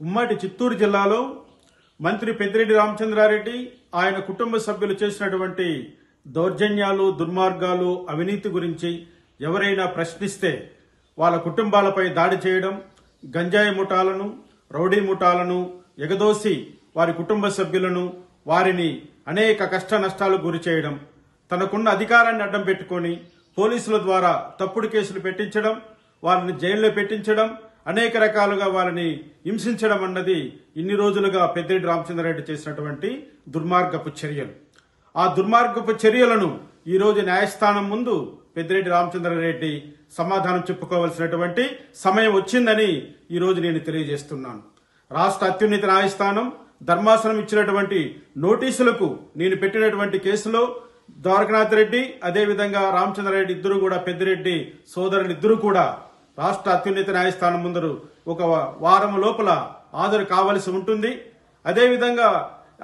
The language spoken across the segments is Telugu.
ఉమ్మడి చిత్తూరు జిల్లాలో మంత్రి పెద్దిరెడ్డి రామచంద్రారెడ్డి ఆయన కుటుంబ సభ్యులు చేసినటువంటి దౌర్జన్యాలు, దుర్మార్గాలు, అవినీతి గురించి ఎవరైనా ప్రశ్నిస్తే వాళ్ళ కుటుంబాలపై దాడి చేయడం, గంజాయి ముఠాలను, రౌడీ ముఠాలను ఎగదోసి వారి కుటుంబ సభ్యులను, వారిని అనేక కష్ట నష్టాలకు గురి చేయడం, తనకున్న అధికారాన్ని అడ్డం పెట్టుకొని పోలీసుల ద్వారా తప్పుడు కేసులు పెట్టించడం, వారిని జైల్లో పెట్టించడం, అనేక రకాలుగా వారిని హింసించడం అన్నది ఇన్ని రోజులుగా పెద్దిరెడ్డి రామచంద్రారెడ్డి చేసినటువంటి దుర్మార్గపు చర్యలు. ఆ దుర్మార్గపు చర్యలను ఈ రోజు న్యాయస్థానం ముందు పెద్దిరెడ్డి రామచంద్రారెడ్డి సమాధానం చెప్పుకోవాల్సినటువంటి సమయం వచ్చిందని ఈ రోజు నేను తెలియజేస్తున్నాను. రాష్ట్ర అత్యున్నత న్యాయస్థానం ధర్మాసనం ఇచ్చినటువంటి నోటీసులకు నేను పెట్టినటువంటి కేసులో ద్వారకనాథ్ రెడ్డి అదేవిధంగా రామచంద్రారెడ్డి ఇద్దరు కూడా, పెద్దిరెడ్డి సోదరులిద్దరూ కూడా రాష్ట్ర అత్యున్నత న్యాయస్థానం ముందరు ఒక వారం లోపల హాజరు కావలసి ఉంటుంది. అదేవిధంగా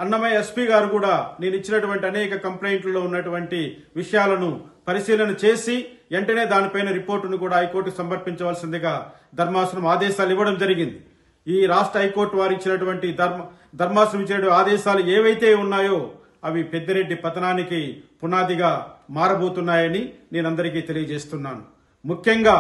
అన్నమయ్య ఎస్పీ గారు కూడా నేను ఇచ్చినటువంటి అనేక కంప్లైంట్లలో ఉన్నటువంటి విషయాలను పరిశీలన చేసి వెంటనే దానిపైన రిపోర్టును కూడా హైకోర్టుకు సమర్పించవలసిందిగా ధర్మాసనం ఆదేశాలు ఇవ్వడం జరిగింది. ఈ రాష్ట్ర హైకోర్టు వారు ఇచ్చినటువంటి ధర్మాసనం ఇచ్చినటువంటి ఆదేశాలు ఏవైతే ఉన్నాయో అవి పెద్దిరెడ్డి పతనానికి పునాదిగా మారబోతున్నాయని నేను అందరికీ తెలియజేస్తున్నాను. ముఖ్యంగా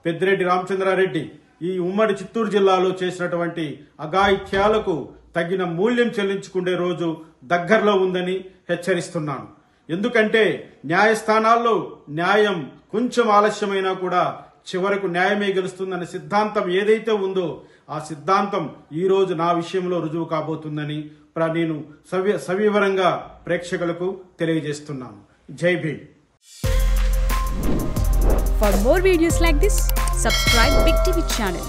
పెద్దిరెడ్డి రామచంద్రారెడ్డి ఈ ఉమ్మడి చిత్తూరు జిల్లాలో చేసినటువంటి అఘాయిత్యాలకు తగిన మూల్యం చెల్లించుకునే రోజు దగ్గరలో ఉందని హెచ్చరిస్తున్నాను. ఎందుకంటే న్యాయస్థానాల్లో న్యాయం కొంచెం ఆలస్యమైనా కూడా చివరకు న్యాయమే గెలుస్తుందనే సిద్ధాంతం ఏదైతే ఉందో ఆ సిద్ధాంతం ఈ రోజు నా విషయంలో రుజువు కాబోతుందని నేను సవివరంగా ప్రేక్షకులకు తెలియజేస్తున్నాను. జై Bhim. For more videos like this, subscribe Big TV channel.